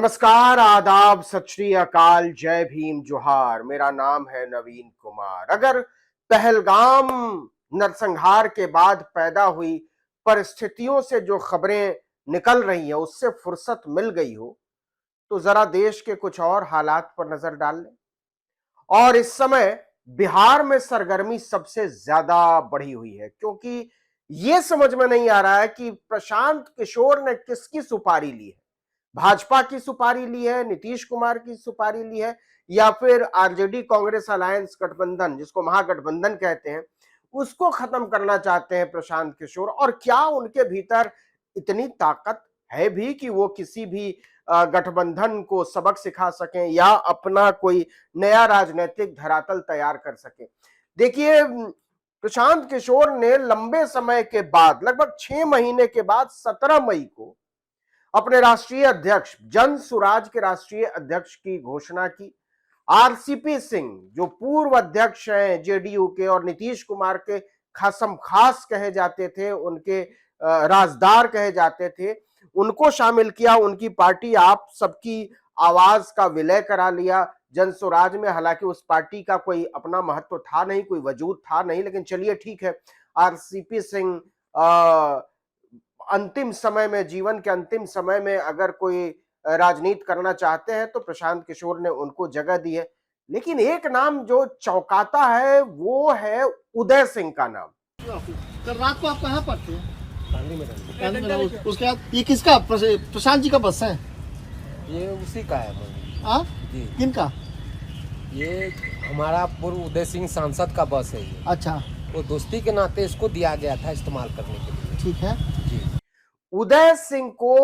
नमस्कार, आदाब, सत श्री अकाल, जय भीम, जोहार। मेरा नाम है नवीन कुमार। अगर पहलगाम नरसंहार के बाद पैदा हुई परिस्थितियों से जो खबरें निकल रही हैं उससे फुर्सत मिल गई हो तो जरा देश के कुछ और हालात पर नजर डाल लें। और इस समय बिहार में सरगर्मी सबसे ज्यादा बढ़ी हुई है, क्योंकि यह समझ में नहीं आ रहा है कि प्रशांत किशोर ने किसकी सुपारी ली है। भाजपा की सुपारी ली है, नीतीश कुमार की सुपारी ली है, या फिर आरजेडी कांग्रेस अलायंस गठबंधन, जिसको महागठबंधन कहते हैं, उसको खत्म करना चाहते हैं प्रशांत किशोर। और क्या उनके भीतर इतनी ताकत है भी कि वो किसी भी गठबंधन को सबक सिखा सकें या अपना कोई नया राजनीतिक धरातल तैयार कर सकें। देखिए, प्रशांत किशोर ने लंबे समय के बाद, लगभग 6 महीने के बाद 17 मई को अपने राष्ट्रीय अध्यक्ष, जन सुराज के राष्ट्रीय अध्यक्ष की घोषणा की। आरसीपी सिंह, जो पूर्व अध्यक्ष हैं जेडीयू के और नीतीश कुमार के खासम खास कहे जाते थे, उनके राजदार कहे जाते थे, उनको शामिल किया। उनकी पार्टी आप सबकी आवाज का विलय करा लिया जन सुराज में। हालांकि उस पार्टी का कोई अपना महत्व था नहीं, कोई वजूद था नहीं, लेकिन चलिए ठीक है। आरसीपी सिंह अंतिम समय में, जीवन के अंतिम समय में अगर कोई राजनीति करना चाहते हैं तो प्रशांत किशोर ने उनको जगह दी है। लेकिन एक नाम जो चौंकाता है वो है उदय सिंह का नाम। कल रात को आप कहाँ पर थे? गांधी मैदान। उसके बाद ये किसका, प्रशांत जी का बस है? ये उसी का है जी। किनका? ये हमारा पूर्व उदय सिंह सांसद का बस है ये। अच्छा, वो दोस्ती के नाते इसको दिया गया था इस्तेमाल करने के लिए। ठीक है जी। उदय सिंह को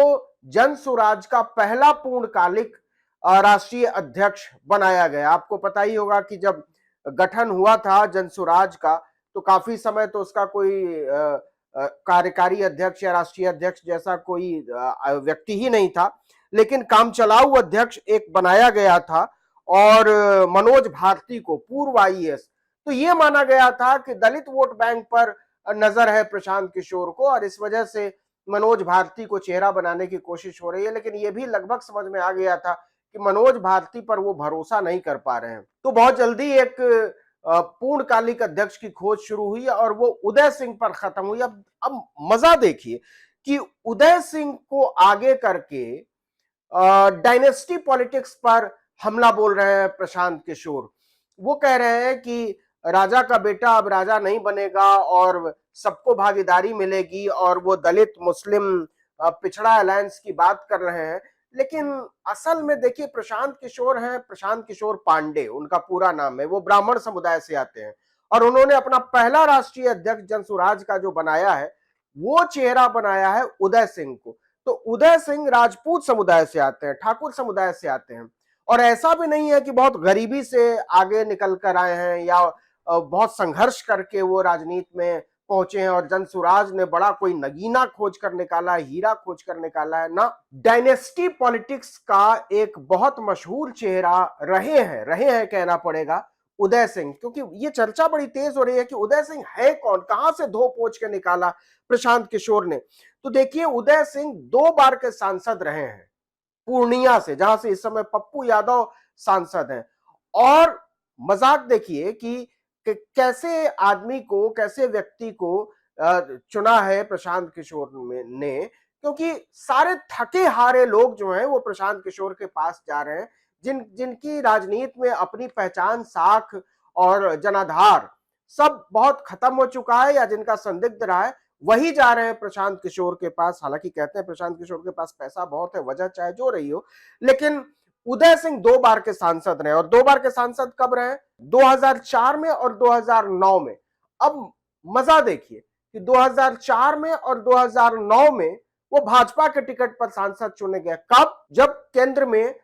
जन सुराज का पहला पूर्णकालिक राष्ट्रीय अध्यक्ष बनाया गया। आपको पता ही होगा कि जब गठन हुआ था जन सुराज का तो काफी समय तो उसका कोई कार्यकारी अध्यक्ष या राष्ट्रीय अध्यक्ष जैसा कोई व्यक्ति ही नहीं था, लेकिन काम चलाऊ अध्यक्ष एक बनाया गया था। और मनोज भारती को, पूर्व आईएएस, तो यह माना गया था कि दलित वोट बैंक पर नजर है प्रशांत किशोर को और इस वजह से मनोज भारती को चेहरा बनाने की कोशिश हो रही है। लेकिन यह भी लगभग समझ में आ गया था कि मनोज भारती पर वो भरोसा नहीं कर पा रहे हैं। तो बहुत जल्दी एक पूर्णकालिक अध्यक्ष की खोज शुरू हुई और वो उदय सिंह पर खत्म हुई। अब मजा देखिए कि उदय सिंह को आगे करके डायनेस्टी पॉलिटिक्स पर हमला बोल रहे हैं प्रशांत किशोर। वो कह रहे हैं कि राजा का बेटा अब राजा नहीं बनेगा और सबको भागीदारी मिलेगी, और वो दलित मुस्लिम पिछड़ा अलायंस की बात कर रहे हैं। लेकिन असल में देखिए, प्रशांत किशोर हैं, प्रशांत किशोर पांडे उनका पूरा नाम है। वो ब्राह्मण समुदाय से आते हैं और उन्होंने अपना पहला राष्ट्रीय अध्यक्ष जन सुराज का जो बनाया है वो चेहरा बनाया है उदय सिंह को। तो उदय सिंह राजपूत समुदाय से आते हैं, ठाकुर समुदाय से आते हैं, और ऐसा भी नहीं है कि बहुत गरीबी से आगे निकल कर आए हैं या बहुत संघर्ष करके वो राजनीति में पहुंचे हैं और जन सुराज ने बड़ा कोई नगीना खोज कर निकाला है, हीरा खोज कर निकाला है ना। डायनेस्टी पॉलिटिक्स का एक बहुत मशहूर चेहरा रहे हैं कहना पड़ेगा उदय सिंह, क्योंकि ये चर्चा बड़ी तेज हो रही है कि उदय सिंह है कौन, कहां से धो पोंछ के निकाला प्रशांत किशोर ने। तो देखिए, उदय सिंह 2 बार के सांसद रहे हैं पूर्णिया से, जहां से इस समय पप्पू यादव सांसद हैं। और मजाक देखिए कि कैसे आदमी को, कैसे व्यक्ति को चुना है प्रशांत किशोर ने, क्योंकि सारे थके हारे लोग जो हैं वो प्रशांत किशोर के पास जा रहे हैं, जिनकी राजनीति में अपनी पहचान, साख और जनाधार सब बहुत खत्म हो चुका है या जिनका संदिग्ध रहा है, वही जा रहे हैं प्रशांत किशोर के पास। हालांकि कहते हैं प्रशांत किशोर के पास पैसा बहुत है, वजह चाहे जो रही हो, लेकिन उदय सिंह 2 बार के सांसद रहे। और 2 बार के सांसद कब रहे? 2004 में और 2009 में। अब मजा देखिए कि 2004 में और 2009 में वो भाजपा के टिकट पर सांसद चुने गए। कब? जब केंद्र में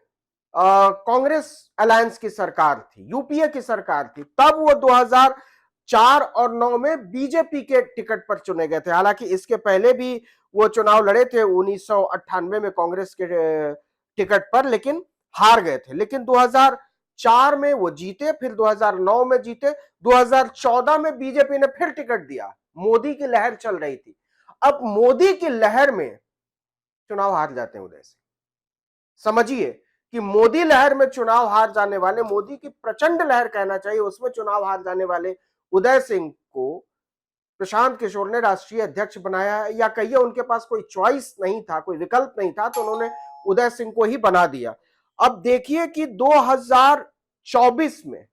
कांग्रेस अलायंस की सरकार थी, यूपीए की सरकार थी, तब वो 2004 और 9 में बीजेपी के टिकट पर चुने गए थे। हालांकि इसके पहले भी वो चुनाव लड़े थे 1998 में कांग्रेस के टिकट पर, लेकिन हार गए थे। लेकिन 2004 में वो जीते, फिर 2009 में जीते, 2014 में बीजेपी ने फिर टिकट दिया। मोदी की लहर चल रही थी। अब मोदी की लहर में चुनाव हार जाते हैं उदय सिंह। समझिए कि मोदी लहर में चुनाव हार जाने वाले, मोदी की प्रचंड लहर कहना चाहिए, उसमें चुनाव हार जाने वाले उदय सिंह को प्रशांत किशोर ने राष्ट्रीय अध्यक्ष बनाया है, या कहिए उनके पास कोई चॉइस नहीं था, कोई विकल्प नहीं था, तो उन्होंने उदय सिंह को ही बना दिया। अब देखिए कि 2024 में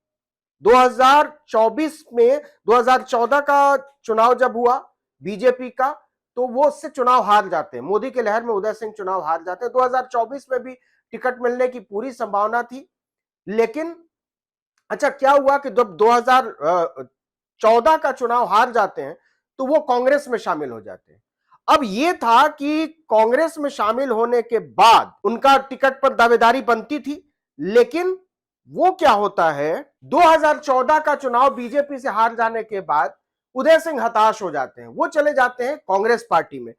2014 का चुनाव जब हुआ बीजेपी का, तो वो उससे चुनाव हार जाते हैं, मोदी के लहर में उदय सिंह चुनाव हार जाते हैं। 2024 में भी टिकट मिलने की पूरी संभावना थी, लेकिन अच्छा क्या हुआ कि जब 2014 का चुनाव हार जाते हैं तो वो कांग्रेस में शामिल हो जाते हैं। अब ये था कि कांग्रेस में शामिल होने के बाद उनका टिकट पर दावेदारी बनती थी, लेकिन वो क्या होता है, 2014 का चुनाव बीजेपी से हार जाने के बाद उदय सिंह हताश हो जाते हैं, वो चले जाते हैं कांग्रेस पार्टी में।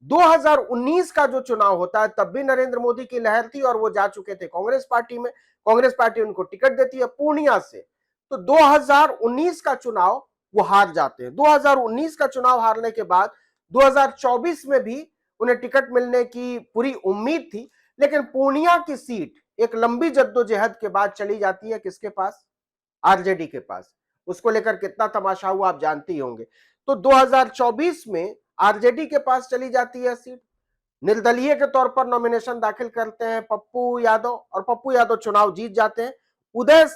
2019 का जो चुनाव होता है तब भी नरेंद्र मोदी की लहर थी और वो जा चुके थे कांग्रेस पार्टी में, कांग्रेस पार्टी उनको टिकट देती है पूर्णिया से, तो 2019 का चुनाव वो हार जाते हैं। 2019 का चुनाव हारने के बाद 2024 में भी उन्हें टिकट मिलने की पूरी उम्मीद थी, लेकिन पूर्णिया की सीट एक लंबी जद्दोजहद के बाद चली जाती है किसके पास, आरजेडी के पास। उसको लेकर कितना तमाशा हुआ आप जानते ही होंगे। तो 2024 में आरजेडी के पास चली जाती है सीट, निर्दलीय के तौर पर नॉमिनेशन दाखिल करते हैं पप्पू यादव, और पप्पू यादव चुनाव जीत जाते हैं। उदय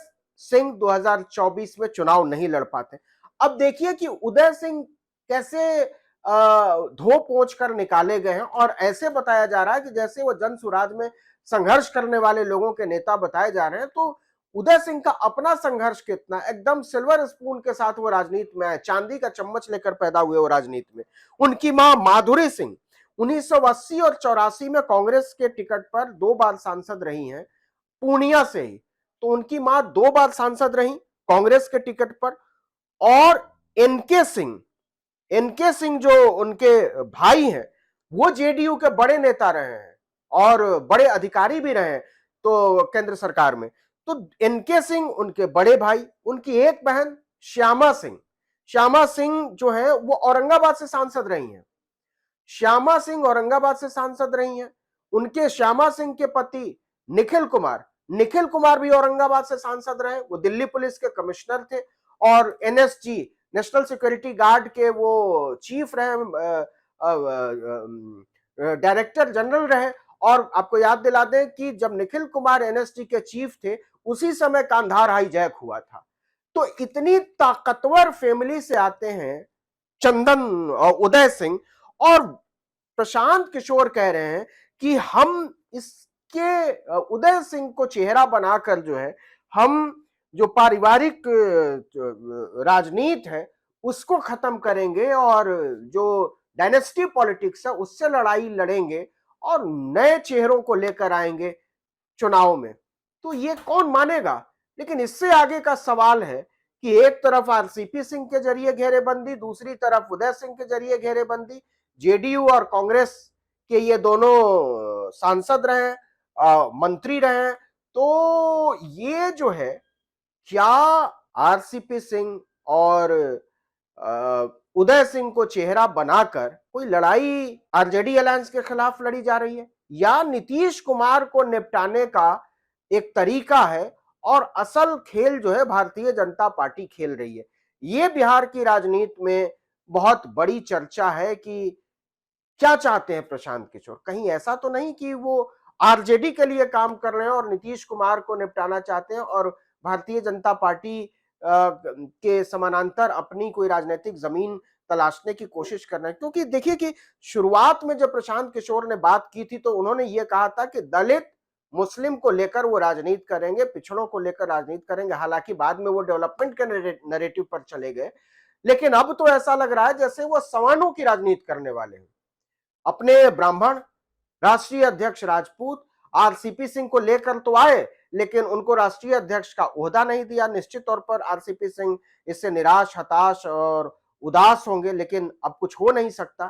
सिंह 2024 में चुनाव नहीं लड़ पाते। अब देखिए कि उदय सिंह कैसे धो पोंछ कर निकाले गए हैं, और ऐसे बताया जा रहा है कि जैसे वो जन सुराज में संघर्ष करने वाले लोगों के नेता बताए जा रहे हैं, तो उदय सिंह का अपना संघर्ष कितना, एकदम सिल्वर स्पून के साथ वो राजनीति में आए, चांदी का चम्मच लेकर पैदा हुए वो राजनीति में। उनकी मां माधुरी सिंह 1980 और 84 में कांग्रेस के टिकट पर 2 बार सांसद रही हैं, पूर्णिया से ही। तो उनकी मां 2 बार सांसद रही कांग्रेस के टिकट पर। और एनके सिंह जो उनके भाई हैं, वो जेडीयू के बड़े नेता रहे हैं और बड़े अधिकारी भी रहे हैं तो केंद्र सरकार में। तो एनके सिंह उनके बड़े भाई, उनकी एक बहन श्यामा सिंह जो है वो औरंगाबाद से सांसद रही हैं। श्यामा सिंह औरंगाबाद से सांसद रही हैं। उनके श्यामा सिंह के पति निखिल कुमार भी औरंगाबाद से सांसद रहे, वो दिल्ली पुलिस के कमिश्नर थे और एनएसजी नेशनल सिक्योरिटी गार्ड के वो चीफ रहे, डायरेक्टर जनरल रहे। और आपको याद दिला दें कि जब निखिल कुमार एनएसजी के चीफ थे उसी समय कांधार हाईजैक हुआ था। तो इतनी ताकतवर फैमिली से आते हैं चंदन उदय सिंह, और प्रशांत किशोर कह रहे हैं कि हम इसके उदय सिंह को चेहरा बनाकर जो है हम जो पारिवारिक राजनीति है उसको खत्म करेंगे और जो डायनेस्टी पॉलिटिक्स है उससे लड़ाई लड़ेंगे और नए चेहरों को लेकर आएंगे चुनाव में। तो ये कौन मानेगा। लेकिन इससे आगे का सवाल है कि एक तरफ आरसीपी सिंह के जरिए घेरेबंदी, दूसरी तरफ उदय सिंह के जरिए घेरेबंदी, जेडीयू और कांग्रेस के ये दोनों सांसद रहे, मंत्री रहे। तो ये जो है क्या आरसीपी सिंह और उदय सिंह को चेहरा बनाकर कोई लड़ाई आरजेडी अलायंस के खिलाफ लड़ी जा रही है, या नीतीश कुमार को निपटाने का एक तरीका है और असल खेल जो है भारतीय जनता पार्टी खेल रही है। ये बिहार की राजनीति में बहुत बड़ी चर्चा है कि क्या चाहते हैं प्रशांत किशोर। कहीं ऐसा तो नहीं कि वो आरजेडी के लिए काम कर रहे हैं और नीतीश कुमार को निपटाना चाहते हैं और भारतीय जनता पार्टी के समानांतर अपनी कोई राजनीतिक जमीन तलाशने की कोशिश कर रहे हैं। क्योंकि देखिए कि शुरुआत में जब प्रशांत किशोर ने बात की थी तो उन्होंने ये कहा था कि दलित मुस्लिम को लेकर वो राजनीति करेंगे, पिछड़ों को लेकर राजनीति करेंगे। हालांकि बाद में वो डेवलपमेंट के नैरेटिव पर चले गए, लेकिन अब तो ऐसा लग रहा है जैसे वो सवर्णों की राजनीति करने वाले हैं। अपने ब्राह्मण राष्ट्रीय अध्यक्ष राजपूत आरसीपी सिंह को लेकर तो आए, लेकिन उनको राष्ट्रीय अध्यक्ष का ओहदा नहीं दिया। निश्चित तौर पर आरसीपी सिंह इससे निराश, हताश और उदास होंगे, लेकिन अब कुछ हो नहीं सकता।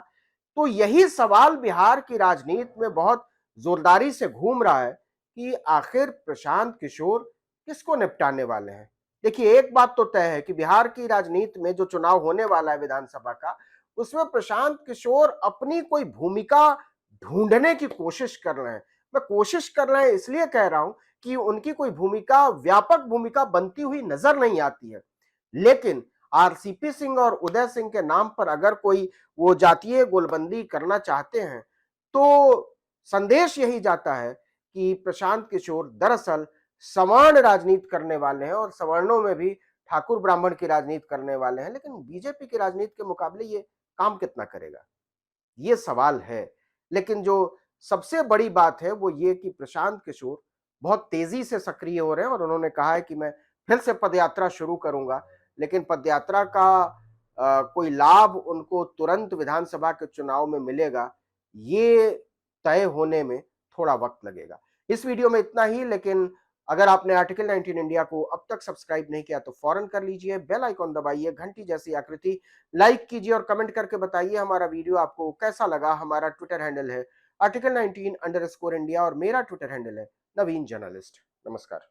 तो यही सवाल बिहार की राजनीति में बहुत जोरदारी से घूम रहा है कि आखिर प्रशांत किशोर किसको निपटाने वाले हैं। देखिए एक बात तो तय है कि बिहार की राजनीति में जो चुनाव होने वाला है विधानसभा का, उसमें प्रशांत किशोर अपनी कोई भूमिका ढूंढने की कोशिश कर रहे हैं, मैं कोशिश कर रहे हैं इसलिए कह रहा हूं कि उनकी कोई भूमिका, व्यापक भूमिका बनती हुई नजर नहीं आती है। लेकिन आरसीपी सिंह और उदय सिंह के नाम पर अगर कोई वो जातीय गोलबंदी करना चाहते हैं, तो संदेश यही जाता है कि प्रशांत किशोर दरअसल सवर्ण राजनीति करने वाले हैं और सवर्णों में भी ठाकुर ब्राह्मण की राजनीति करने वाले हैं। लेकिन बीजेपी की राजनीति के मुकाबले ये काम कितना करेगा, ये सवाल है। लेकिन जो सबसे बड़ी बात है वो ये कि प्रशांत किशोर बहुत तेजी से सक्रिय हो रहे हैं और उन्होंने कहा है कि मैं फिर से पदयात्रा शुरू करूंगा। लेकिन पदयात्रा का कोई लाभ उनको तुरंत विधानसभा के चुनाव में मिलेगा, ये तय होने में थोड़ा वक्त लगेगा। इस वीडियो में इतना ही। लेकिन अगर आपने आर्टिकल 19 इंडिया को अब तक सब्सक्राइब नहीं किया तो फौरन कर लीजिए, बेल आइकॉन दबाइए, घंटी जैसी आकृति लाइक कीजिए और कमेंट करके बताइए हमारा वीडियो आपको कैसा लगा। हमारा ट्विटर हैंडल है आर्टिकल 19_इंडिया और मेरा ट्विटर हैंडल है नवीन जर्नलिस्ट। नमस्कार।